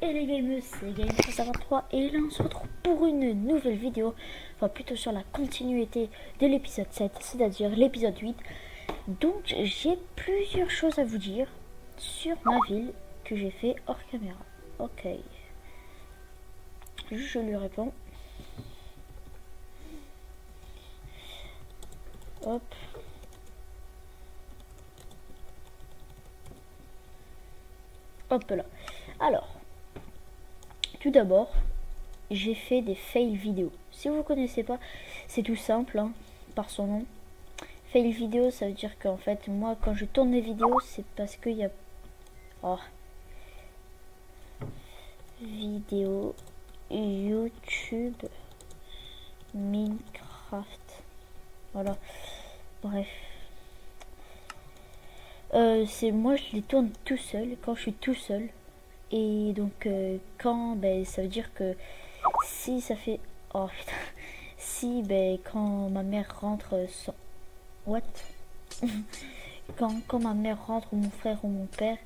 Et les gamers, c'est Game323 et là on se retrouve pour une nouvelle vidéo, enfin plutôt sur la continuité de l'épisode 7, c'est-à-dire l'épisode 8. Donc j'ai plusieurs choses à vous dire sur ma ville que j'ai fait hors caméra. Ok, je lui réponds. Hop. Hop là. Alors, tout d'abord, j'ai fait des fails vidéo. Si vous ne connaissez pas, c'est tout simple, hein, par son nom. Fail vidéo, ça veut dire qu'en fait, moi, quand je tourne des vidéos, c'est parce qu'il y a... Oh. Vidéo, YouTube, Minecraft. Voilà. Bref. C'est moi, je les tourne tout seul, quand je suis tout seul. Et donc, quand, ben, ça veut dire que si ça fait... Oh putain. Si, ben, quand ma mère rentre sans... What? quand ma mère rentre, ou mon frère, ou mon père,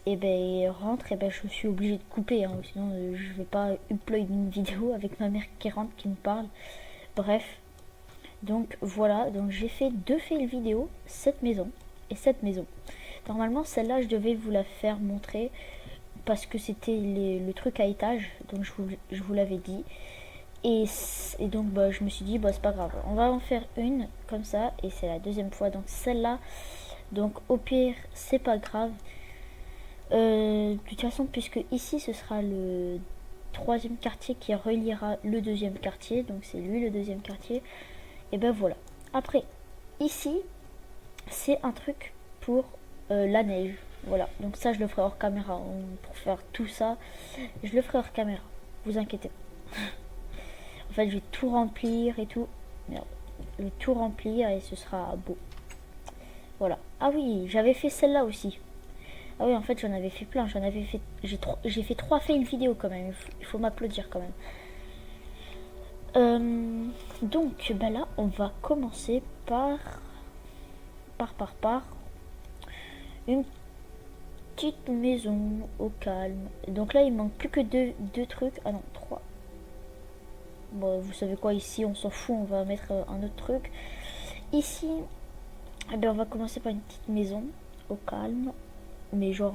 et ben rentre, et ben je suis obligée de couper, hein, sinon je vais pas upload une vidéo avec ma mère qui rentre, qui me parle. Bref, donc voilà, donc j'ai fait deux fails vidéo, cette maison et cette maison. Normalement, celle-là, je devais vous la faire montrer parce que c'était le truc à étage, donc je vous l'avais dit. Et donc bah, je me suis dit, bah, c'est pas grave, on va en faire une comme ça, et c'est la deuxième fois, donc celle-là, donc au pire, c'est pas grave. De toute façon, puisque ici, ce sera le troisième quartier qui reliera le deuxième quartier, donc c'est lui le deuxième quartier, et ben voilà. Après, ici, c'est un truc pour la neige, voilà, donc ça je le ferai hors caméra, pour faire tout ça, je le ferai hors caméra, vous inquiétez pas. En fait, je vais tout remplir et tout. Merde. Je vais tout remplir et ce sera beau. Voilà. Ah oui, j'avais fait celle-là aussi. Ah oui, en fait, j'en avais fait plein. J'ai fait 3 fails vidéo quand même. Il faut m'applaudir quand même. Donc, bah là, on va commencer par une petite maison au calme. Donc là, il manque plus que deux trucs. Ah non, 3. Bon, vous savez quoi, ici on s'en fout, on va mettre un autre truc. Ici, eh bien, on va commencer par une petite maison au calme, mais genre,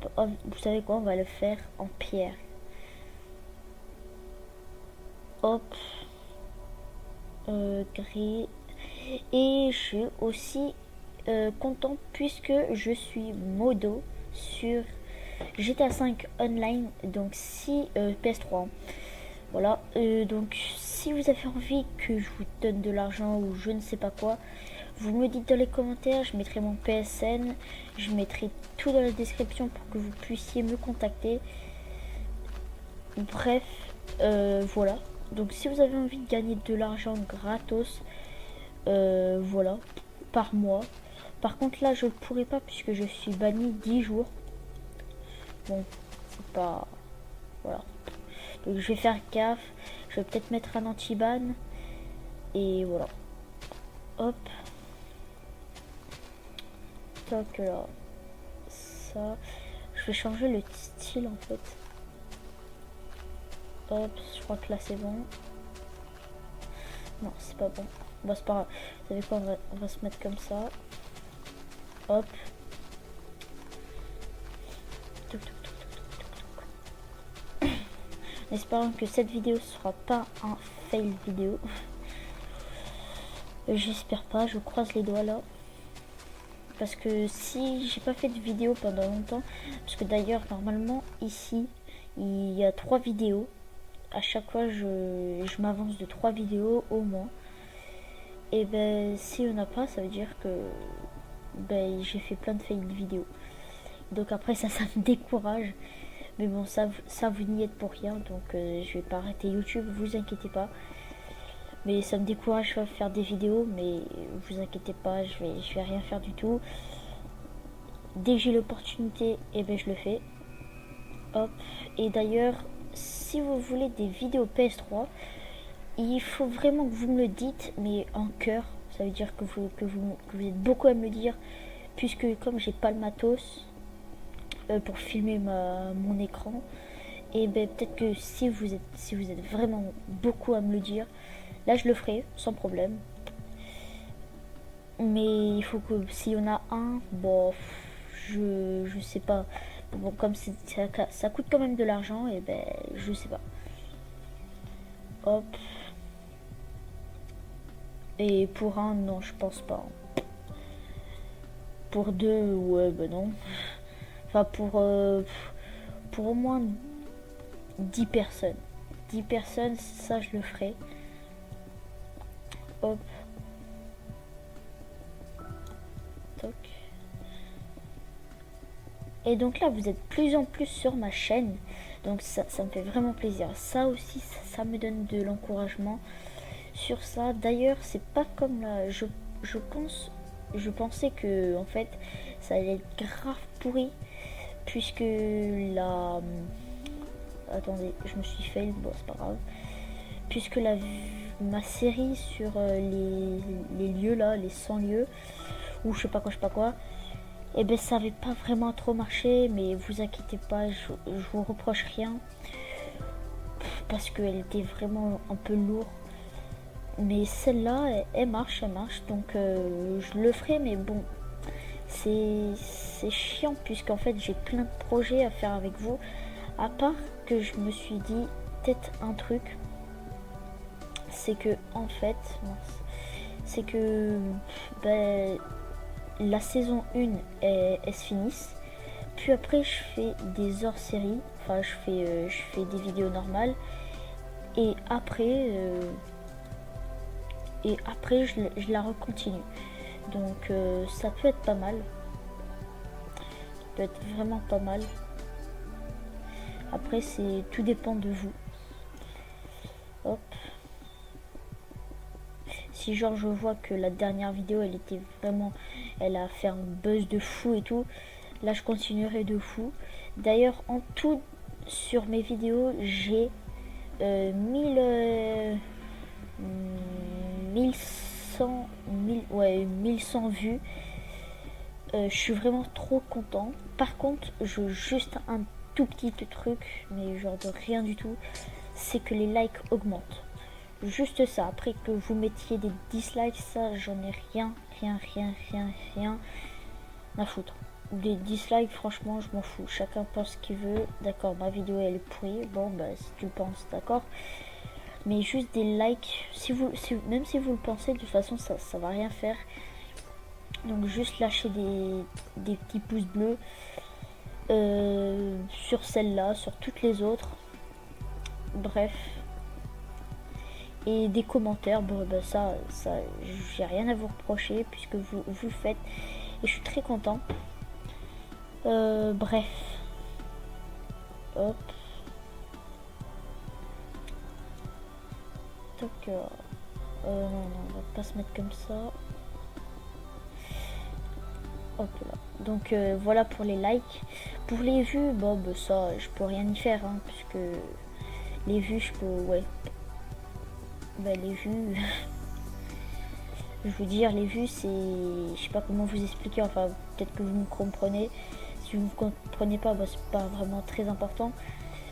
vous savez quoi, on va le faire en pierre. Hop, gris. Et je suis aussi content puisque je suis modo sur GTA 5 online, donc si PS3. Voilà, donc si vous avez envie que je vous donne de l'argent ou je ne sais pas quoi, vous me dites dans les commentaires, je mettrai mon PSN, je mettrai tout dans la description pour que vous puissiez me contacter. Bref, voilà. Donc si vous avez envie de gagner de l'argent gratos, voilà, par mois. Par contre là, je ne pourrai pas puisque je suis banni 10 jours. Bon, c'est pas... Voilà. Donc je vais faire gaffe. Je vais peut-être mettre un anti-ban. Et voilà. Hop. Tac là. Ça. Je vais changer le style en fait. Hop. Je crois que là c'est bon. Non, c'est pas bon. Bon, c'est pas grave. Vous savez quoi, on va se mettre comme ça. Hop. En espérant que cette vidéo sera pas un fail vidéo. J'espère pas, je croise les doigts là. Parce que si j'ai pas fait de vidéo pendant longtemps, parce que d'ailleurs normalement ici il y a 3 vidéos. À chaque fois je m'avance de 3 vidéos au moins. Et ben si on n'a pas, ça veut dire que ben, j'ai fait plein de fails vidéo. Donc après ça me décourage. Mais bon, ça vous n'y êtes pour rien, donc je vais pas arrêter YouTube, vous inquiétez pas. Mais ça me décourage à faire des vidéos, mais vous inquiétez pas, je vais rien faire du tout. Dès que j'ai l'opportunité, et ben je le fais. Hop. Et d'ailleurs, si vous voulez des vidéos PS3, il faut vraiment que vous me le dites, mais en cœur. Ça veut dire que vous êtes beaucoup à me le dire, puisque comme j'ai pas le matos, pour filmer mon écran. Et ben peut-être que si vous êtes vraiment beaucoup à me le dire, là je le ferai sans problème. Mais il faut que s'il y en a un, bon, je sais pas. Bon, comme ça coûte quand même de l'argent, et ben je sais pas. Hop. Et pour un, non, je pense pas. Pour deux, ouais, ben non. Enfin, pour au moins 10 personnes. 10 personnes, ça je le ferai. Hop. Toc. Et donc là, vous êtes plus en plus sur ma chaîne. Donc ça me fait vraiment plaisir. Ça aussi, ça me donne de l'encouragement sur ça. D'ailleurs, c'est pas comme là. Je pensais que en fait, ça allait être grave pourri. Puisque la... Attendez, je me suis fail. Bon, c'est pas grave. Puisque ma série sur les lieux là, les 100 lieux, ou je sais pas quoi, et ben ça avait pas vraiment trop marché, mais vous inquiétez pas, je vous reproche rien, parce qu'elle était vraiment un peu lourde. Mais celle-là, elle marche, donc je le ferai, mais bon, c'est chiant, puisqu'en fait j'ai plein de projets à faire avec vous, à part que je me suis dit, peut-être un truc, c'est que en fait, c'est que ben, la saison 1 elle se finisse. Puis après je fais des hors-séries, enfin je fais des vidéos normales. Et après, je la recontinue. Donc ça peut être pas mal. Ça peut être vraiment pas mal. Après tout dépend de vous. Hop. Si genre je vois que la dernière vidéo elle a fait un buzz de fou et tout, là je continuerai de fou. D'ailleurs en tout sur mes vidéos j'ai 1100 vues. Je suis vraiment trop content. Par contre, juste un tout petit truc, mais genre de rien du tout, c'est que les likes augmentent. Juste ça. Après que vous mettiez des dislikes, ça j'en ai rien à foutre. Des dislikes, franchement, je m'en fous. Chacun pense ce qu'il veut. D'accord, ma vidéo elle est pourrie. Bon, bah si tu le penses, d'accord. Mais juste des likes, même si vous le pensez, de toute façon, ça va rien faire. Donc juste lâcher des petits pouces bleus sur celle-là, sur toutes les autres. Bref. Et des commentaires, bon, bah ça j'ai rien à vous reprocher puisque vous le faites. Et je suis très content. Bref. Hop. Toc. Non, on va pas se mettre comme ça. Hop là. Donc voilà pour les likes. Pour les vues, bon, bah, ça, je peux rien y faire, hein, puisque les vues, je peux, ouais. Bah, les vues, je veux dire, les vues, c'est, je sais pas comment vous expliquer, enfin, peut-être que vous me comprenez. Si vous ne comprenez pas, bah, c'est pas vraiment très important.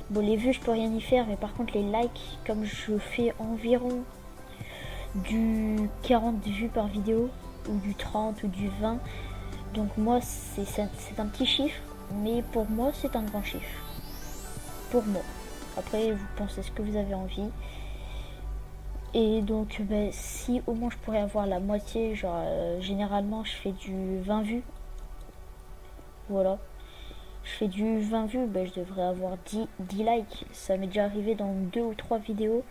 Bon, les vues, je peux rien y faire, mais par contre, les likes, comme je fais environ du 40 vues par vidéo, ou du 30 ou du 20, donc moi, c'est un petit chiffre, mais pour moi, c'est un grand chiffre. Pour moi. Après, vous pensez ce que vous avez envie. Et donc, ben, si au moins je pourrais avoir la moitié, genre, généralement, je fais du 20 vues. Voilà. Je fais du 20 vues, ben, je devrais avoir 10 likes. Ça m'est déjà arrivé dans 2 ou 3 vidéos.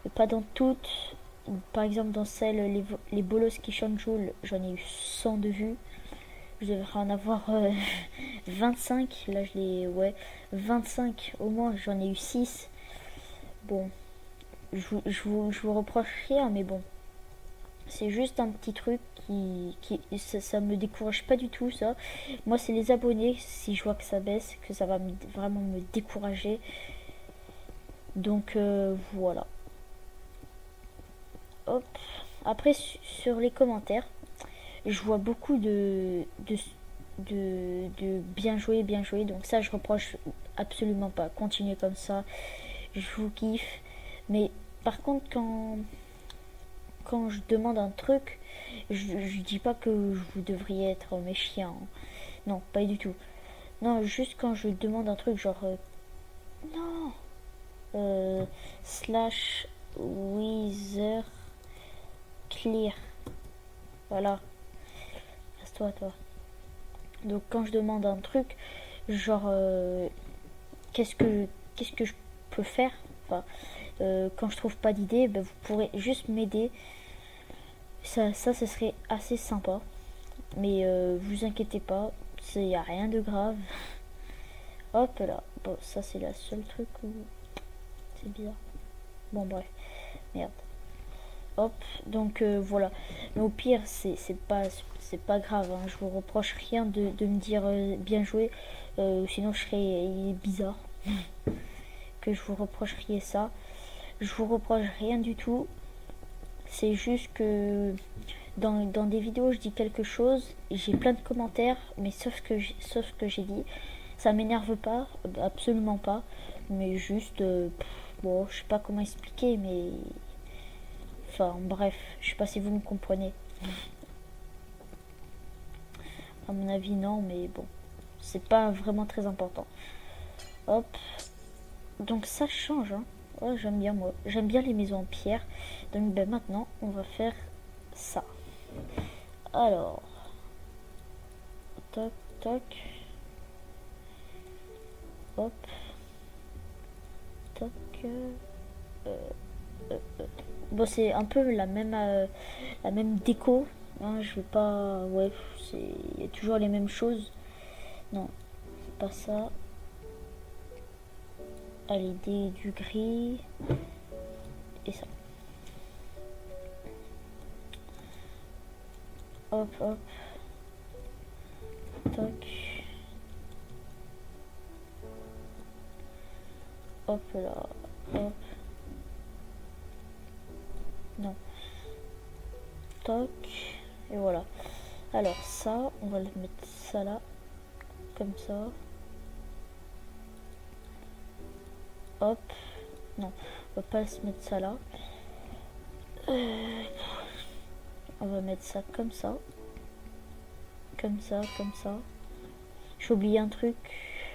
Mais pas dans toutes. Par exemple, dans celle, les bolos qui chantent Joule, j'en ai eu 100 de vues. Je devrais en avoir 25. Là, je l'ai, ouais, 25 au moins. J'en ai eu 6. Bon, je vous reproche rien, mais bon. C'est juste un petit truc ça me décourage pas du tout, ça. Moi, c'est les abonnés. Si je vois que ça baisse, que ça va vraiment me décourager. Donc, voilà. Hop. Après, sur les commentaires, je vois beaucoup de bien jouer, bien jouer. Donc ça, je reproche absolument pas. Continuez comme ça, je vous kiffe. Mais par contre, quand je demande un truc, je dis pas que vous devriez être méchant. Non, pas du tout. Non, juste quand je demande un truc, genre non, slash wither clear. Voilà, reste-toi, toi. Donc quand je demande un truc, genre qu'est-ce que je peux faire, enfin, quand je trouve pas d'idée, ben, vous pourrez juste m'aider. Ça, ce serait assez sympa. Mais vous inquiétez pas, il n'y a rien de grave. Hop là. Bon, ça c'est la seule truc où c'est bizarre. Bon, bref. Merde. Hop. Donc voilà. Mais au pire, c'est pas grave. Hein. Je vous reproche rien de me dire bien joué. Sinon, je serais bizarre. Que je vous reprocherais ça. Je vous reproche rien du tout. C'est juste que dans des vidéos, je dis quelque chose, j'ai plein de commentaires, mais sauf que j'ai dit, ça m'énerve pas, absolument pas, mais juste, bon, je sais pas comment expliquer, mais, enfin, bref, je sais pas si vous me comprenez. À mon avis, non, mais bon, c'est pas vraiment très important. Hop, donc ça change, hein. Ouais, j'aime bien moi, j'aime bien les maisons en pierre. Donc ben maintenant, on va faire ça. Alors, toc toc, hop, toc. Bon, c'est un peu la même déco. Hein, je vais pas. Ouais, il y a toujours les mêmes choses. Non, pas ça. Allez, du gris. Et ça. Hop, hop. Toc. Hop là. Hop. Non. Toc. Et voilà. Alors ça, on va le mettre ça là. Comme ça. Hop. Non, on va pas se mettre ça là. On va mettre ça comme ça. Comme ça, comme ça. J'ai oublié un truc.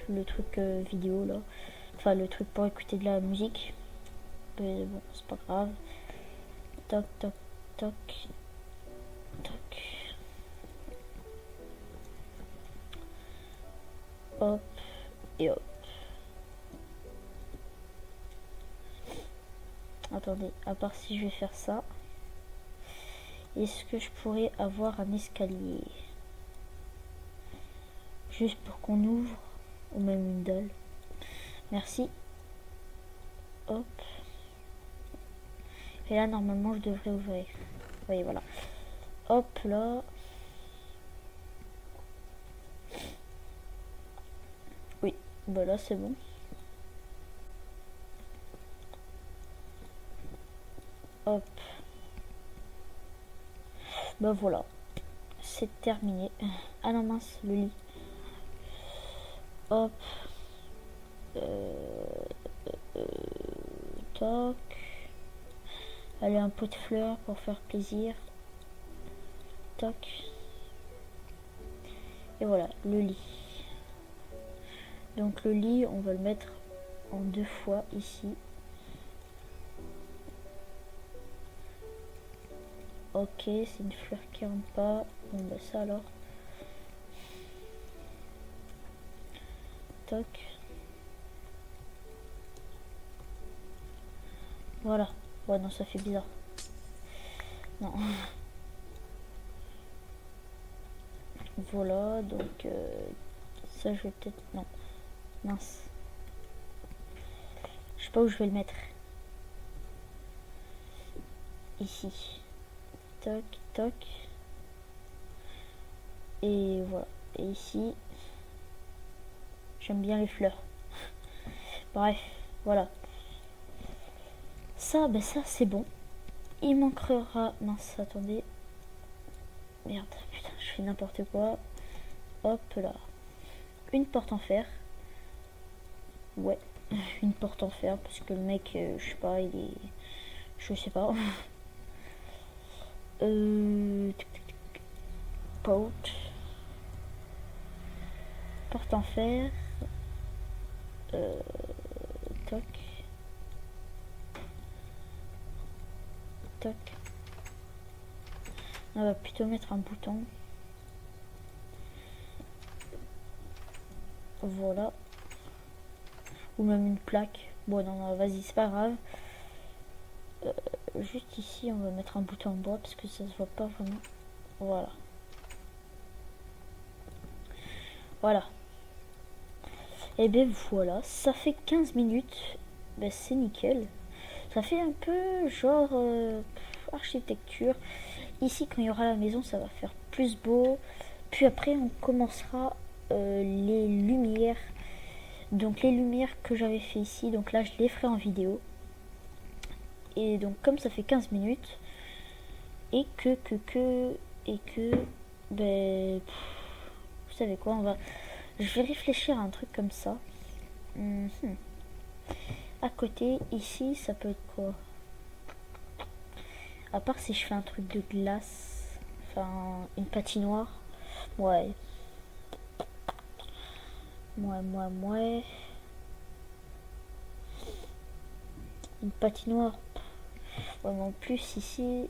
Le truc vidéo là. Enfin, le truc pour écouter de la musique. Mais bon, c'est pas grave. Toc, toc, toc. Toc. Hop. Et hop. Attendez, à part si je vais faire ça. Est-ce que je pourrais avoir un escalier? Juste pour qu'on ouvre. Ou même une dalle. Merci. Hop. Et là, normalement, je devrais ouvrir. Vous voyez, voilà. Hop, là. Oui, bah là, c'est bon. Hop. Bah voilà. C'est terminé. Ah non, mince, le lit. Hop. Toc. Allez, un pot de fleurs pour faire plaisir. Toc. Et voilà, le lit. Donc le lit, on va le mettre en 2 fois ici. Ok, c'est une fleur qui rentre pas. Bon bah ça alors. Toc. Voilà. Ouais, non, ça fait bizarre. Non. Voilà, donc ça je vais peut-être... Non. Mince. Je sais pas où je vais le mettre. Ici. Toc, toc. Et voilà. Et ici, j'aime bien les fleurs. Bref, voilà. Ça, ben ça c'est bon. Il manquera... Mince, attendez. Merde, putain, je fais n'importe quoi. Hop là. Une porte en fer. Ouais, une porte en fer parce que le mec, je sais pas, il est... Je sais pas. Porte. Porte en fer. Toc. Toc. On va plutôt mettre un bouton. Voilà. Ou même une plaque. Bon, non, vas-y, c'est pas grave. Juste ici, on va mettre un bouton en bois parce que ça se voit pas vraiment. Voilà. Voilà. Et ben voilà, ça fait 15 minutes. Ben c'est nickel. Ça fait un peu genre architecture. Ici, quand il y aura la maison, ça va faire plus beau. Puis après, on commencera les lumières. Donc les lumières que j'avais fait ici, donc là je les ferai en vidéo. Et donc comme ça fait 15 minutes, et que, ben, vous savez quoi, je vais réfléchir à un truc comme ça. À côté, ici, ça peut être quoi? À part si je fais un truc de glace, enfin une patinoire. Ouais. Une patinoire. Ouais, mais en plus ici,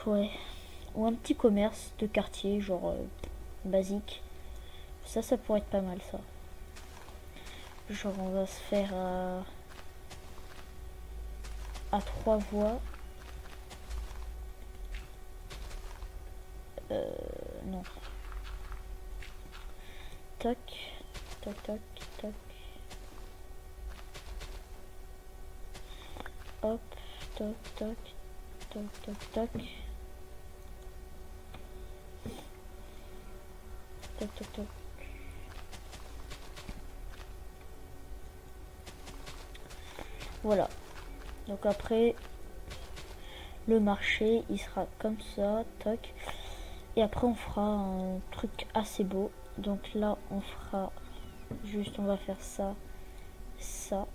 ouais. Ou un petit commerce de quartier, genre basique. Ça pourrait être pas mal, ça. Genre, on va se faire à 3 voies. Non. Toc, toc, toc, toc. Hop, toc, toc, toc, toc, toc. Toc, toc, toc. Voilà. Donc après, le marché, il sera comme ça, toc. Et après, on fera un truc assez beau. Donc là, on fera juste, on va faire ça, ça.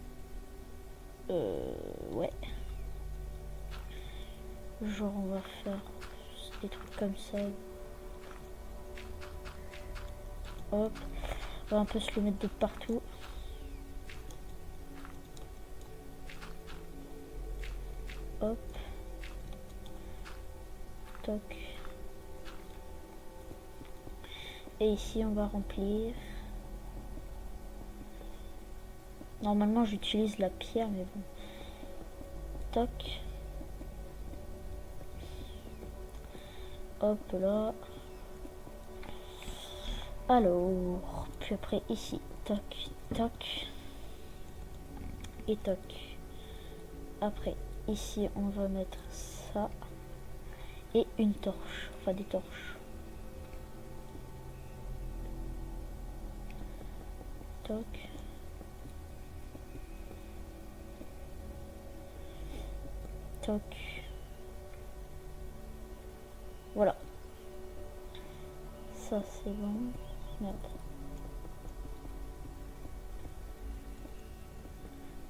Ouais. Genre, on va faire des trucs comme ça. Hop. On va un peu se le mettre de partout. Hop. Toc. Et ici, on va remplir. Normalement, j'utilise la pierre, mais bon. Toc. Hop là. Alors, puis après ici, toc, toc. Et toc. Après, ici, on va mettre ça. Et une torche. Enfin, des torches. Toc. Toc. Voilà. Ça, c'est bon. Merde.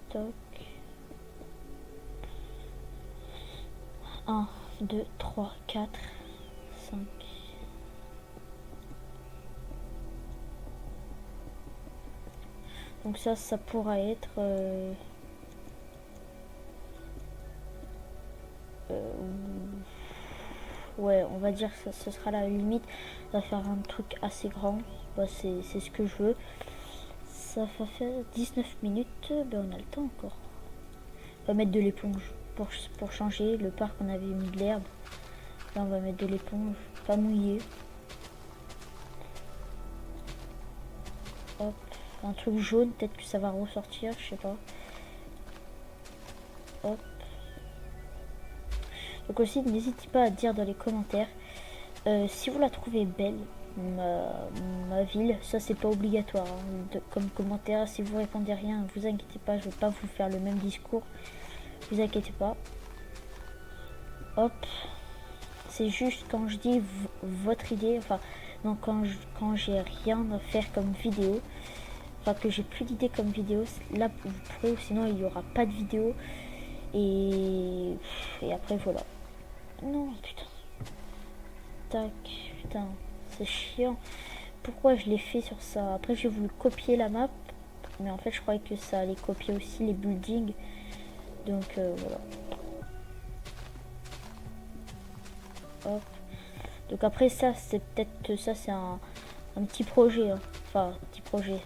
Toc. 1, 2, 3, 4, 5. Donc ça pourra être... ouais, on va dire que ce sera la limite. On va faire un truc assez grand. Bah, c'est ce que je veux. Ça va faire 19 minutes. Ben, on a le temps encore. On va mettre de l'éponge pour changer. Le parc, on avait mis de l'herbe. Là, on va mettre de l'éponge. Pas mouillé. Hop. Un truc jaune. Peut-être que ça va ressortir. Je sais pas. Hop. Donc aussi, n'hésitez pas à dire dans les commentaires si vous la trouvez belle, ma ville. Ça, c'est pas obligatoire hein, comme commentaire. Si vous répondez rien, vous inquiétez pas, je vais pas vous faire le même discours. Vous inquiétez pas. Hop. C'est juste quand je dis votre idée, enfin, non, quand j'ai rien à faire comme vidéo, enfin que j'ai plus d'idées comme vidéo, là vous pourrez, ou sinon il n'y aura pas de vidéo. Et après voilà. Non, putain. Tac, putain, c'est chiant. Pourquoi je l'ai fait sur ça? Après j'ai voulu copier la map, mais en fait je croyais que ça allait copier aussi les buildings. Donc voilà. Hop. Donc après ça, c'est peut-être ça, c'est un petit projet. Hein. Enfin, petit projet.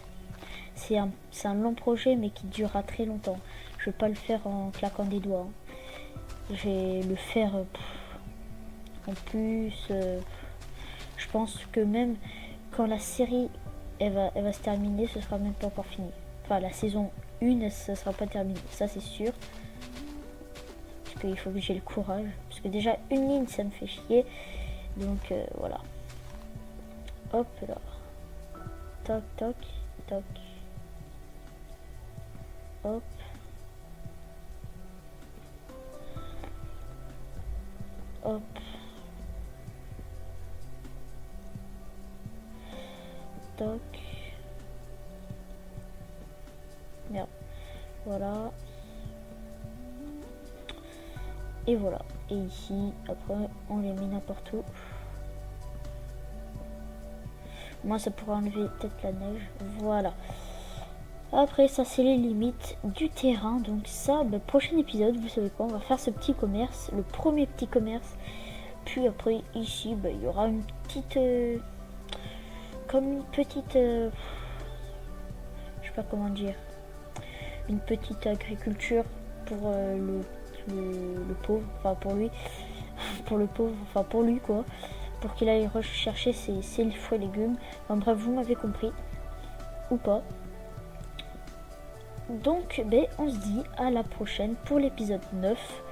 C'est un long projet, mais qui durera très longtemps. Je vais pas le faire en claquant des doigts. Hein. Je vais le faire en plus. Je pense que même quand la série elle va se terminer, ce sera même pas encore fini. Enfin, la saison 1, ça sera pas terminé. Ça, c'est sûr. Parce qu'il faut que j'ai le courage. Parce que déjà, une ligne, ça me fait chier. Donc, voilà. Hop là. Toc, toc, toc. Hop. Hop. Toc. Merde. Voilà. Et voilà. Et ici, après, on les met n'importe où. Moi, ça pourrait enlever peut-être la neige. Voilà. Après, ça, c'est les limites du terrain. Donc ça, prochain épisode, vous savez quoi, on va faire ce petit commerce. Le premier petit commerce. Puis après, ici, il y aura une petite... comme une petite... je sais pas comment dire. Une petite agriculture pour le pauvre. Enfin, pour lui. Pour le pauvre. Enfin, pour lui, quoi. Pour qu'il aille rechercher ses fruits et légumes. Enfin, bref, vous m'avez compris. Ou pas. Donc, on se dit à la prochaine pour l'épisode 9.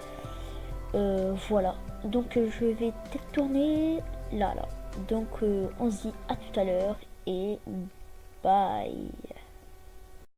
Voilà. Donc, je vais peut-être tourner là. Donc, on se dit à tout à l'heure et bye.